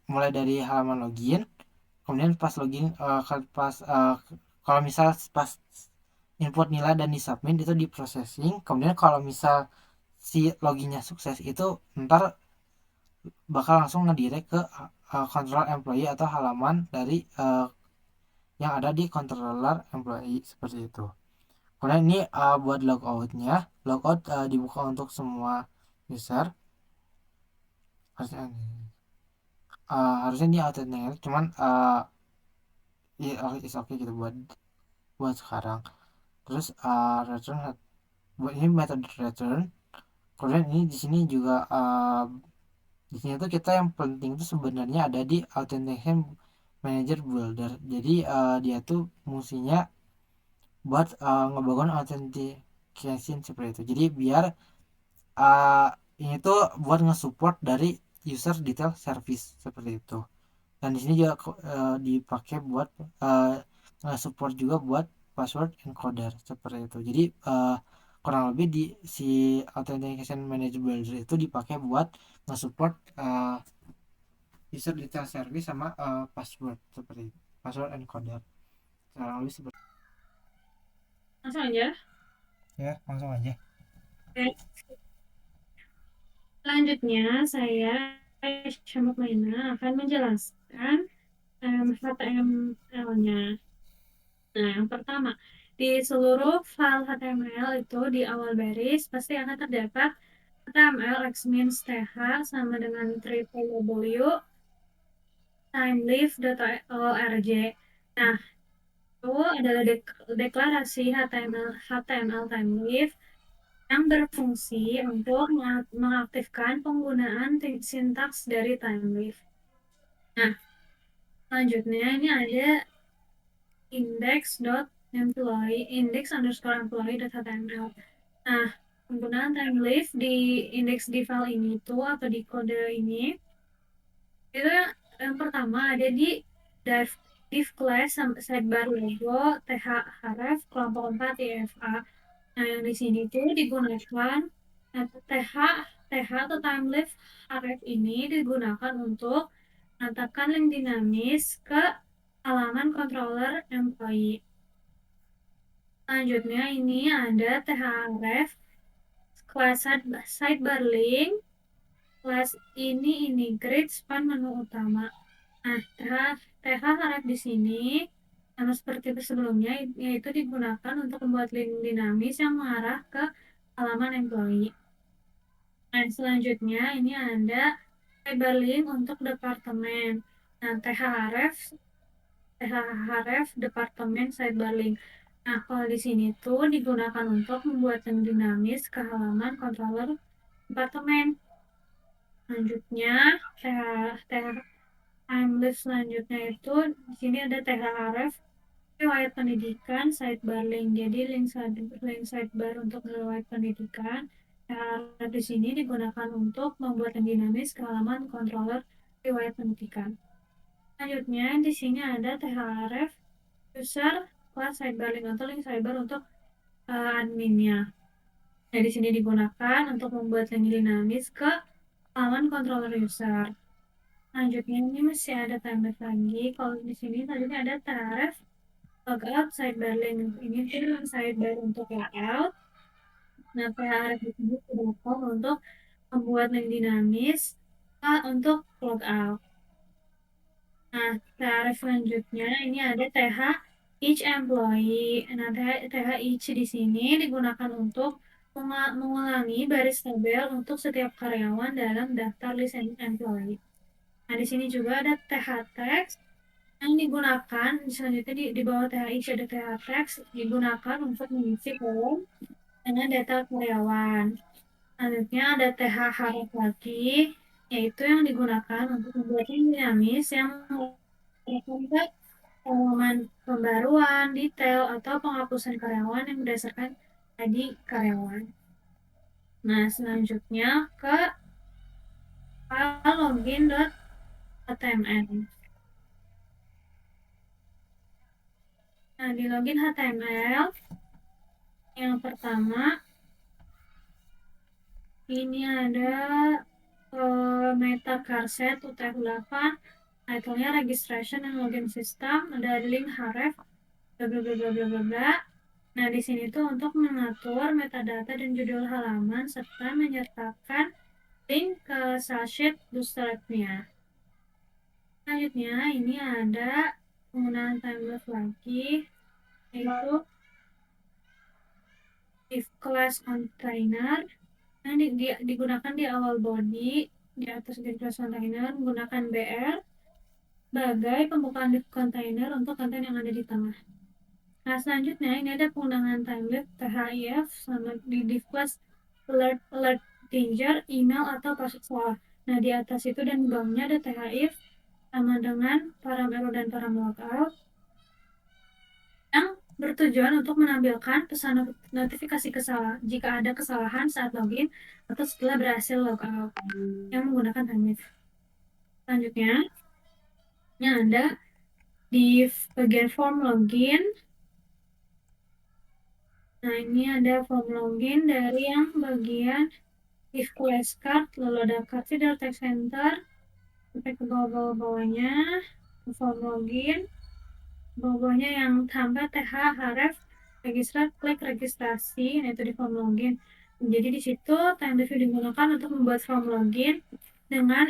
mulai dari halaman login. Kemudian pas login, pas kalau misal pas input nilai dan disubmit itu di processing. Kemudian kalau misal si loginnya sukses itu ntar bakal langsung ngedirect ke control employee atau halaman dari yang ada di controller employee seperti itu. Kemudian ini buat logoutnya, logout dibuka untuk semua user. Harusnya harusnya ini outletnya, cuman is okay gitu buat sekarang. Terus return, buat ini metode return. Kemudian ini di sini juga Di sini tuh kita yang penting tuh sebenarnya ada di authentication manager builder. Jadi dia tuh fungsinya buat ngebangun authentication seperti itu. Jadi biar uh, ini tuh buat nge-support dari user detail service seperti itu. Dan di sini juga dipakai buat nge-support juga buat password encoder seperti itu. Jadi kurang lebih di si authentication manager builder itu dipakai buat nge-support user detail service sama password seperti itu. Password encoder. Kurang lebih seperti Langsung aja. ya, langsung aja. Oke. Selanjutnya, saya Syamut Maina akan menjelaskan HTML-nya. Nah, yang pertama, di seluruh file HTML itu di awal baris pasti akan terdapat HTML x means th sama dengan www timelive.org. Nah, itu adalah deklarasi HTML timelive yang berfungsi untuk mengaktifkan penggunaan sintaks dari timelive. Nah, selanjutnya ini ada index_employee.html. Nah, penggunaan timelive di indeks di file ini tuh atau di kode ini itu yang pertama ada di div class sidebar logo thref kelompok 4 IFA. Nah, yang di sini tuh digunakan th th atau timelive href ini digunakan untuk menetapkan link dinamis ke halaman controller employee. Selanjutnya ini ada thref class sidebar link. Class ini integrate span menu utama. Nah, th di sini sama seperti sebelumnya yaitu digunakan untuk membuat link dinamis yang mengarah ke halaman employee. Nah, selanjutnya ini ada hyperlink untuk departemen. Nah, thref departemen sidebar link. Nah, kalau di sini tuh digunakan untuk membuat link dinamis ke halaman controller departemen. Selanjutnya, timeless selanjutnya itu di sini ada thref riwayat pendidikan sidebar link. Jadi link sidebar untuk riwayat pendidikan. Thref di sini digunakan untuk membuat link dinamis ke halaman controller riwayat pendidikan. Selanjutnya di sini ada thref user class sidebar link atau link sidebar untuk adminnya. Nah, di sini digunakan untuk membuat link dinamis ke halaman controller user. Selanjutnya ini masih ada timeless lagi. Kalau di sini selanjutnya ada tarif logout sidebar link. Ini tuh sidebar untuk logout. Nah, tarif di sini digunakan untuk membuat link dinamis untuk logout. Nah, tarif selanjutnya ini ada TH each employee. Nah, TH each di sini digunakan untuk mengulangi baris tabel untuk setiap karyawan dalam daftar list employee. Nah, di sini juga ada TH text yang digunakan selanjutnya di bawah TH each ada TH text digunakan untuk mengisi kolom dengan data karyawan. Selanjutnya ada TH harap lagi, yaitu yang digunakan untuk membuat dinamis yang melakukan pengumuman pembaruan, detail, atau penghapusan karyawan yang berdasarkan tadi karyawan. Nah, selanjutnya ke file login.html. Nah, di login HTML, yang pertama, ini ada meta carset UTF-8, title-nya registration and login system, ada link href, bla bla bla bla bla bla. Nah, di sini tuh untuk mengatur metadata dan judul halaman serta menyertakan link ke sashet bootstrap-nya. Selanjutnya, ini ada penggunaan timeless lagi, yaitu if class container yang digunakan di awal body, di atas div class container menggunakan BR sebagai pembukaan div container untuk konten yang ada di tengah. Nah, selanjutnya ini ada penggunaan timeless THIF sama di div class alert danger, email atau password salah. Nah, di atas itu dan di bawahnya ada THIF sama dengan param error dan param logout yang bertujuan untuk menampilkan pesan notifikasi kesalahan jika ada kesalahan saat login atau setelah berhasil logout yang menggunakan TimeLeaf. Selanjutnya, yang ada di bagian form login. Nah, ini ada form login dari yang bagian if quest card, lalu ada consider text center, sampai ke bawah-bawahnya, ke form login, bawahnya yang tambah TH href register klik registrasi, nah itu di form login. Jadi di situ time review digunakan untuk membuat form login dengan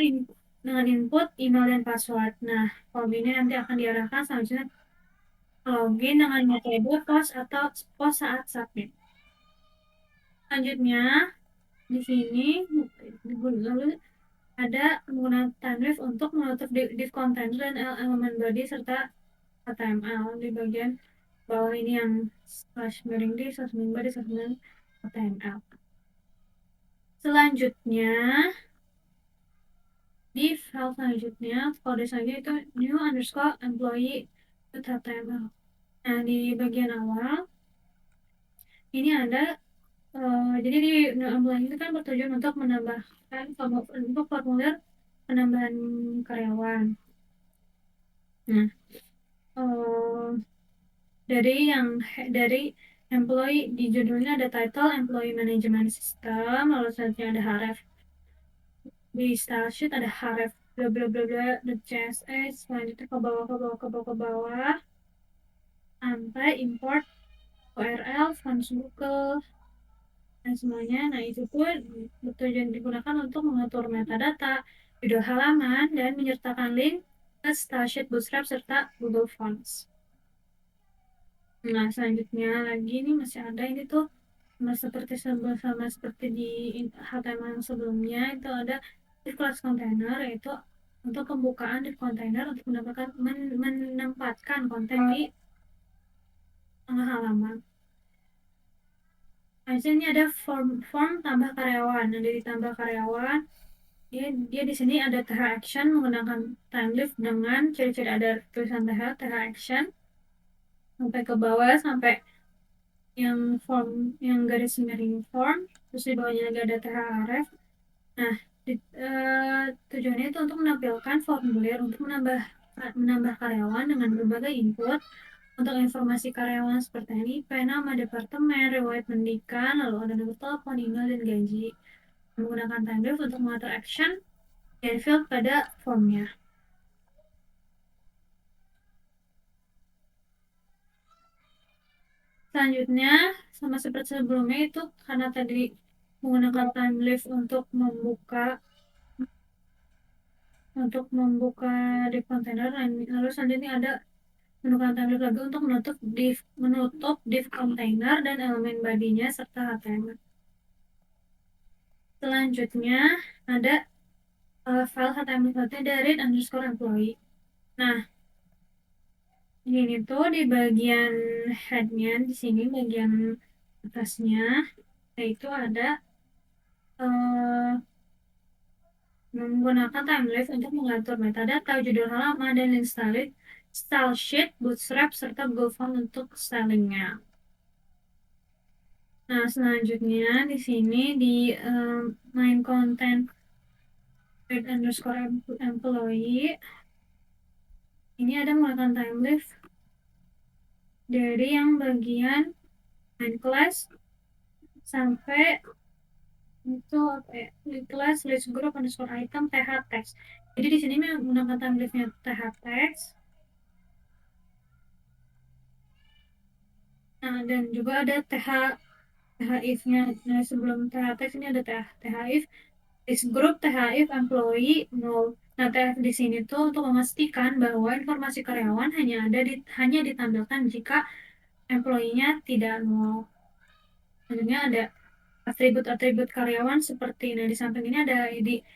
dengan input email dan password. Nah, form ini nanti akan diarahkan selanjutnya login dengan metode post atau post saat submit. Selanjutnya di sini lalu ada menggunakan TimeLeaf untuk menutup div container dan elemen body serta HTML di bagian bawah ini yang slash miring div, slash miring body, slash miring HTML. Selanjutnya di file selanjutnya kode selanjutnya itu new underscore employee HTML. Nah, di bagian awal ini ada jadi di new employee itu kan bertujuan untuk menambahkan untuk formulir penambahan karyawan. Nah, eh, dari employee di judulnya ada title employee management system, lalu selanjutnya ada href di style sheet ada href bla bla bla bla .css, selanjutnya ke bawah ke bawah ke bawah ke bawah sampai import URL fonts Google dan semuanya. Nah, itu pun bertujuan digunakan untuk mengatur metadata, judul halaman, dan menyertakan link ke Stylesheet Bootstrap serta Google Fonts. Nah, selanjutnya lagi ini masih ada ini tuh sama seperti di HTML yang sebelumnya itu ada div class container, yaitu untuk pembukaan div container untuk menempatkan konten di tengah halaman. Nah, ini ada form tambah karyawan. Nah, dari tambah karyawan dia di sini ada TH action menggunakan TimeLeaf dengan ciri-ciri ada tulisan TH action sampai ke bawah sampai yang form yang garis miring form, terus di bawahnya lagi ada THRF. Nah, tujuannya itu untuk menampilkan formulir untuk menambah karyawan dengan berbagai input untuk informasi karyawan seperti NIP, nama departemen, riwayat pendidikan, lalu ada nomor telepon, email, dan gaji. Menggunakan TimeLeaf untuk mengatur action dan field pada formnya. Selanjutnya, sama seperti sebelumnya itu karena tadi menggunakan TimeLeaf untuk membuka div container, lalu selanjutnya ada menggunakan TimeLeaf lagi untuk menutup div container dan elemen bodinya serta HTML. Selanjutnya ada file HTML dari _employee. Nah, ini tuh di bagian headnya di sini bagian atasnya yaitu ada menggunakan TimeLeaf untuk mengatur metadata, judul halaman, dan link style sheet, bootstrap, serta Google Font untuk stylingnya. Nah, selanjutnya di sini di main content with _employee ini ada menggunakan TimeLeaf dari yang bagian main class sampai itu apa ya, class list group _item th text. Jadi di sini menggunakan TimeLeaf-nya th text. Nah, dan juga ada if-nya. Nah, sebelum th text ini ada if list group if employee null. Nah, TF di sini tuh untuk memastikan bahwa informasi karyawan hanya ditampilkan jika employee-nya tidak null. Selanjutnya ada atribut-atribut karyawan seperti, nah di samping ini ada ID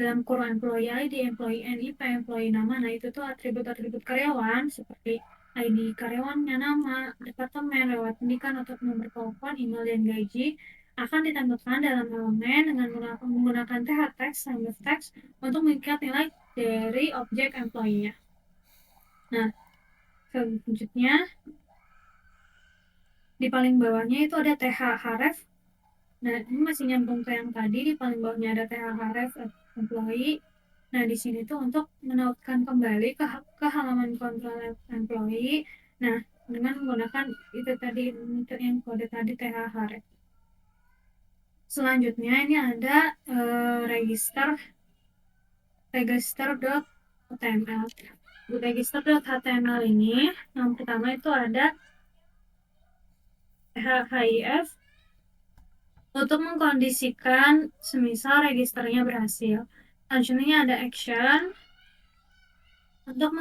dalam kurung employee ID, employee NIP, employee nama. Nah, itu tuh atribut-atribut karyawan seperti ID karyawannya, nama, departemen, riwayat pendidikan atau nomor telepon, email, dan gaji. akan ditampilkan dalam elemen dengan menggunakan TH text sama text untuk mengikat nilai dari objek employee-nya. Nah, selanjutnya di paling bawahnya itu ada TH href. Nah, ini masih nyambung ke yang tadi, di paling bawahnya ada TH href employee. Nah, di sini tuh untuk menautkan kembali ke halaman kontrol employee. Nah, dengan menggunakan itu tadi yang kode tadi TH href. Selanjutnya ini ada register.html. Di register.html ini yang pertama itu ada HIF untuk mengkondisikan semisal registernya berhasil. Selanjutnya ada action untuk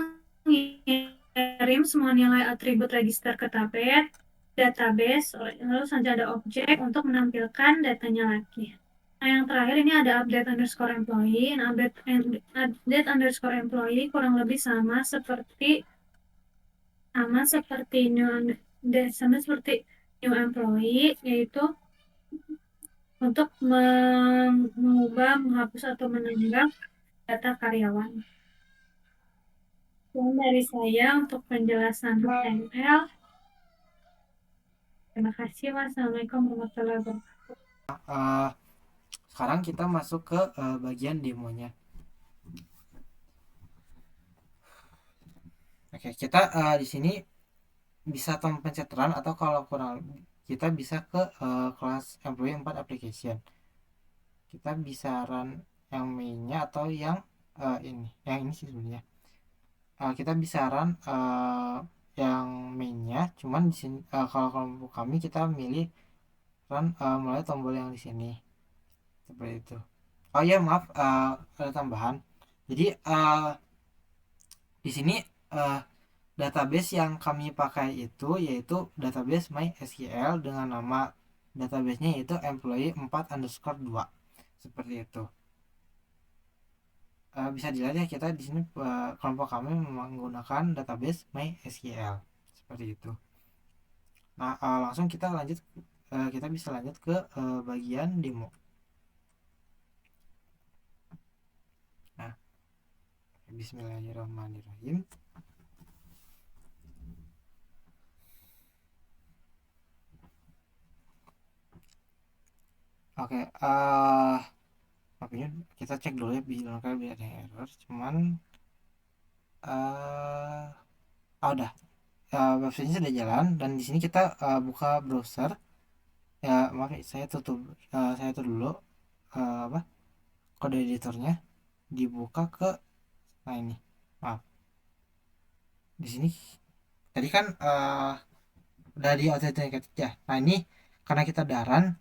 mengirim semua nilai atribut register ke database. Lalu selanjutnya ada objek untuk menampilkan datanya lagi. Nah, yang terakhir ini ada update underscore employee. Nah, update underscore employee kurang lebih sama seperti new employee, yaitu untuk mengubah, menghapus atau menambah data karyawan. Dan dari saya untuk penjelasan HTML. Terima kasih. Wassalamualaikum warahmatullahi wabarakatuh. Sekarang kita masuk ke bagian demonya. Oke, kita di sini bisa tombol pencet run, atau kalau kurang kita bisa ke kelas employee 4 application. Kita bisa run yang mainnya atau yang ini sih sebenarnya. Kita bisa run yang mainnya, cuman di sini kalau kelompok kami kita milih run melalui tombol yang di sini seperti itu. Oh ya, maaf, ada tambahan. Jadi di sini database yang kami pakai itu yaitu database MySQL dengan nama databasenya yaitu employee 4 underscore 2 seperti itu. Bisa dilihat ya, kita di sini kelompok kami menggunakan database MySQL seperti itu. Nah, langsung kita lanjut, kita bisa lanjut ke bagian demo. Nah, bismillahirrahmanirrahim. Oke, makanya kita cek dulu ya, bilang biar ada error. Cuman udah, websitenya sudah jalan, dan di sini kita buka browser. Ya, maaf, saya tutup dulu apa kode editornya, dibuka ke, nah ini, maaf, di sini tadi kan udah di authenticated ya. Nah, ini karena kita daran,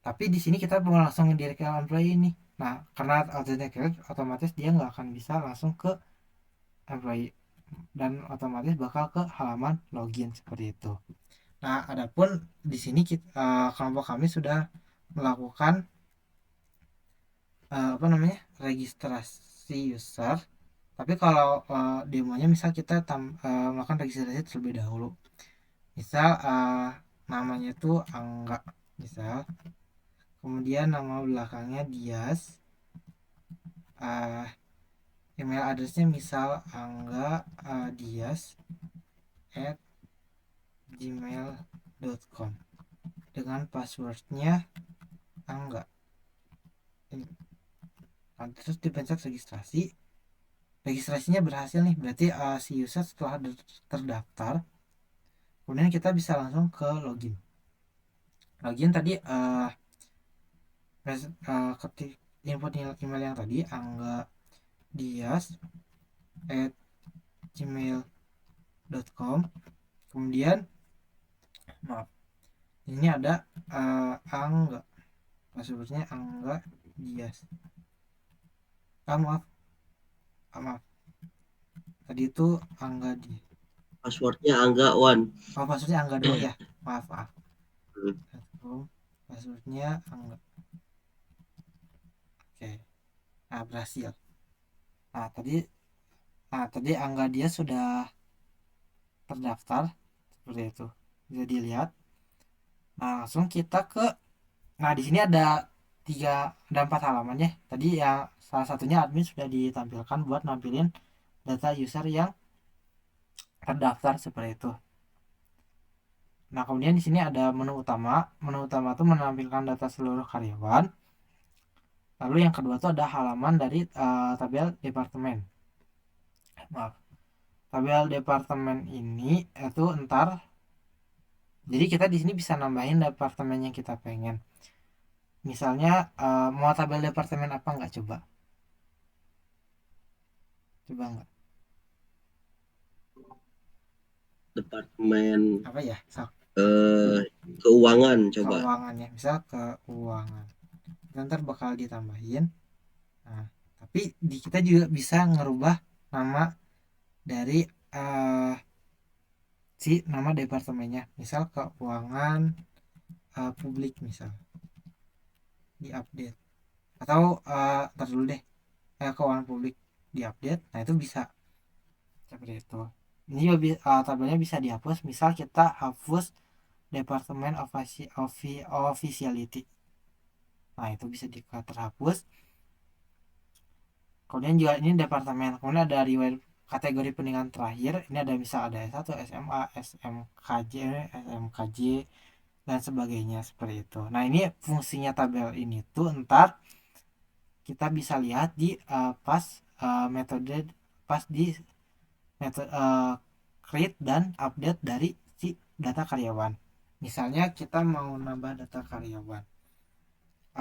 tapi di sini kita mau langsung direct ke employee ini. Nah, karena authenticated, otomatis dia nggak akan bisa langsung ke employee, dan otomatis bakal ke halaman login seperti itu. Nah, adapun di sini kelompok kami sudah melakukan registrasi user. Tapi kalau demonya misal kita melakukan registrasi terlebih dahulu. Misal namanya itu Angga, misal. Kemudian nama belakangnya Dias. Email addressnya misal Angga Dias @gmail.com dengan passwordnya Angga. Nah, terus dipencet registrasinya berhasil nih, berarti si user setelah terdaftar, kemudian kita bisa langsung ke login tadi, ketik input email yang tadi Angga Dias @gmail.com. kemudian maaf, ini ada Angga, passwordnya Angga Dias. Maaf, tadi itu Angga Dias, Passwordnya Angga One. passwordnya Angga doang ya, maaf. Passwordnya Angga. Oke, nah berhasil. Nah, tadi Angga dia sudah terdaftar seperti itu, bisa dilihat. Nah, langsung kita ke Nah, di sini ada 4 halaman ya. Tadi yang salah satunya admin sudah ditampilkan buat nampilin data user yang terdaftar seperti itu. Nah, kemudian di sini ada menu utama. Menu utama itu menampilkan data seluruh karyawan. Lalu yang kedua itu ada halaman dari tabel departemen. Maaf. Tabel departemen ini itu ntar, jadi kita di sini bisa nambahin departemen yang kita pengen. Misalnya mau tabel departemen apa nggak, coba? Coba nggak? Departemen Apa ya? keuangan coba. Keuangan ya. Misal keuangan. Ntar bakal ditambahin. Nah, tapi kita juga bisa ngerubah nama dari si nama departemennya. Misal keuangan publik misal. Di update. Atau ntar dulu deh. Keuangan publik di update. Nah, itu bisa seperti itu. Ini juga tabelnya bisa dihapus. Misal kita hapus departemen officiality. Nah, itu bisa terhapus. Kemudian juga ini departemen. Kemudian ada riwayat kategori pendidikan terakhir. Ini ada misal ada S1, SMA, SMKJ, SMKJ dan sebagainya seperti itu. Nah, ini fungsinya tabel ini tuh ntar kita bisa lihat di metode pas di metode create dan update dari si data karyawan. Misalnya kita mau nambah data karyawan.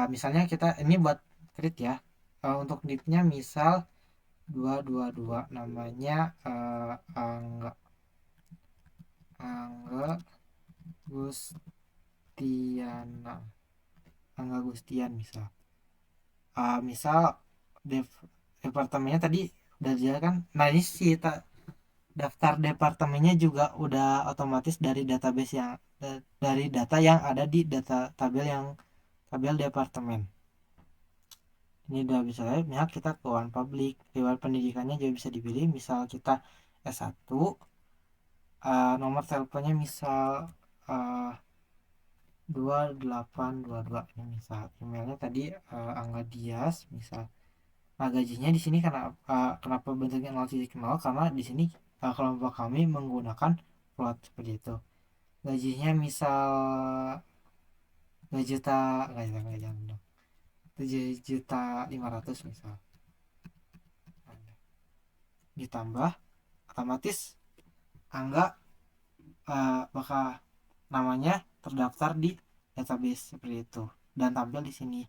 Misalnya kita ini buat create ya. Untuk nicknya misal 222, namanya Angga Angga Gustiana, Angga Gustian misal. Misal departemennya tadi udah jelas kan. Nah, ini si daftar departemennya juga udah otomatis dari database yang dari data yang ada di data tabel departemen. Ini udah bisa lihat. Misal kita keuangan publik, riwayat pendidikannya juga bisa dipilih. Misal kita S1, nomor teleponnya misal 2822, ini misal emailnya tadi Angga Dias misal. Nah, gajinya di sini kenapa bentuknya 0,0, karena di sini kelompok kami menggunakan plot seperti itu. Gajinya misal 2 juta, enggak jangan dong, 7.500.000 misal. Ditambah otomatis Angga bakal namanya terdaftar di database seperti itu dan tampil di sini.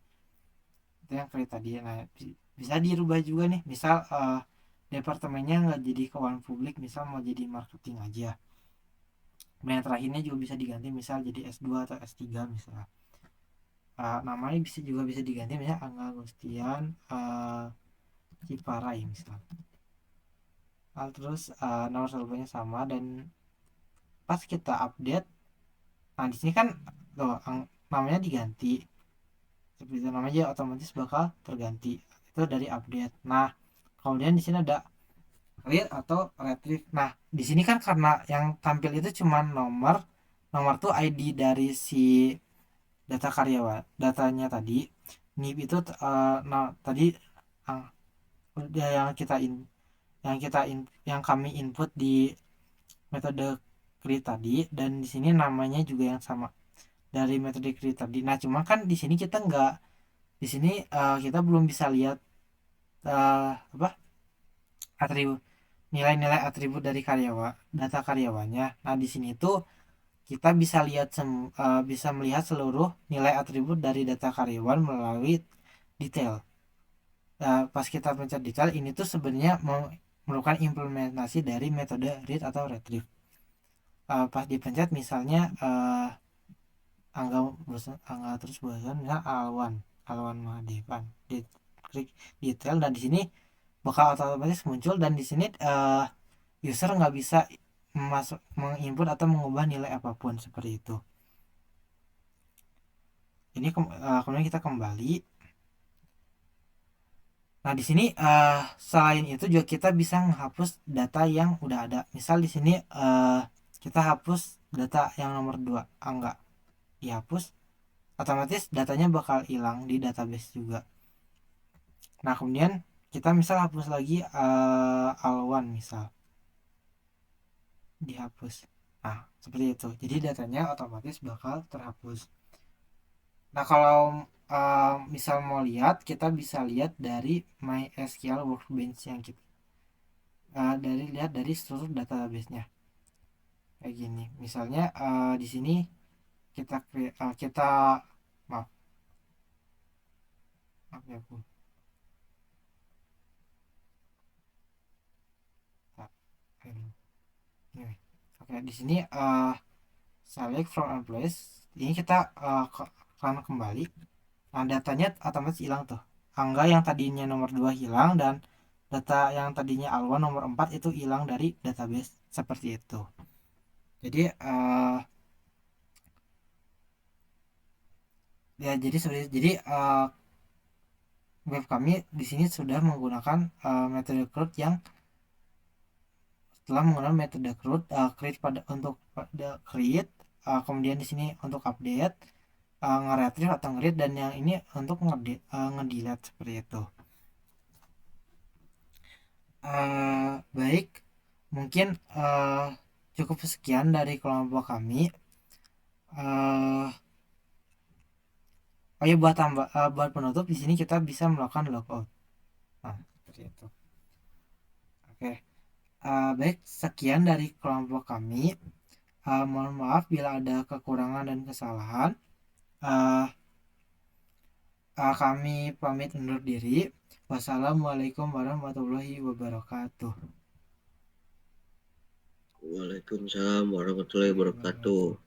Itu yang create tadi. Nah, bisa dirubah juga nih. Misal departemennya nggak jadi keuangan publik, misal mau jadi marketing aja. Yang terakhirnya juga bisa diganti, misal jadi S2 atau S3 misal. Namanya juga bisa diganti, misalnya Angga Gustian Ciparai misal. Terus nomor teleponnya sama, dan pas kita update, nah di sini kan tuh namanya diganti seperti itu, namanya otomatis bakal terganti itu dari update. Nah, kemudian di sini ada read atau retrieve. Nah, di sini kan karena yang tampil itu cuma nomor tuh ID dari si data karyawan, datanya tadi. NIP itu nah tadi uh, yang kita in, yang kita in, yang kami input di metode create tadi, dan di sini namanya juga yang sama dari metode create tadi. Nah, cuma kan di sini kita nggak, di sini kita belum bisa lihat apa atribut, nilai-nilai atribut dari data karyawannya. Nah, di sini tuh kita bisa lihat bisa melihat seluruh nilai atribut dari data karyawan melalui detail. Pas kita pencet detail, ini tuh sebenarnya merupakan implementasi dari metode read atau retrieve. Pas dipencet misalnya angga terus bosan, misalnya Alwan Mahadevan, di klik detail, dan di sini bakal otomatis muncul, dan di sini user nggak bisa menginput atau mengubah nilai apapun seperti itu. Ini kemudian kita kembali. Nah, di sini selain itu juga kita bisa menghapus data yang udah ada. Misal di sini kita hapus data yang nomor 2, angga dihapus. otomatis datanya bakal hilang di database juga. Nah kemudian kita misal hapus lagi Al1 misal dihapus. Nah seperti itu, jadi datanya otomatis bakal terhapus. Nah kalau misal mau lihat, kita bisa lihat dari MySQL Workbench yang kita lihat dari struktur database-nya kayak gini. Misalnya di sini kita maaf maaf ya Bu. Nah, ini. Oke, di sini select from employees. Ini kita akan kembali. Nah, datanya otomatis hilang tuh. Angga yang tadinya nomor 2 hilang, dan data yang tadinya Alwan nomor 4 itu hilang dari database seperti itu. Jadi ya jadi web kami di sini sudah menggunakan metode CRUD yang setelah menggunakan metode CRUD create untuk pada create, kemudian di sini untuk update, nge-retrieve atau nge-read, dan yang ini untuk nge-delete seperti itu. Baik, mungkin cukup sekian dari kelompok kami. Oh ya, buat penutup di sini kita bisa melakukan logout. Nah, seperti itu. Oke. Baik, sekian dari kelompok kami. Mohon maaf bila ada kekurangan dan kesalahan. Kami pamit undur diri. Wassalamualaikum warahmatullahi wabarakatuh. Waalaikumsalam warahmatullahi wabarakatuh.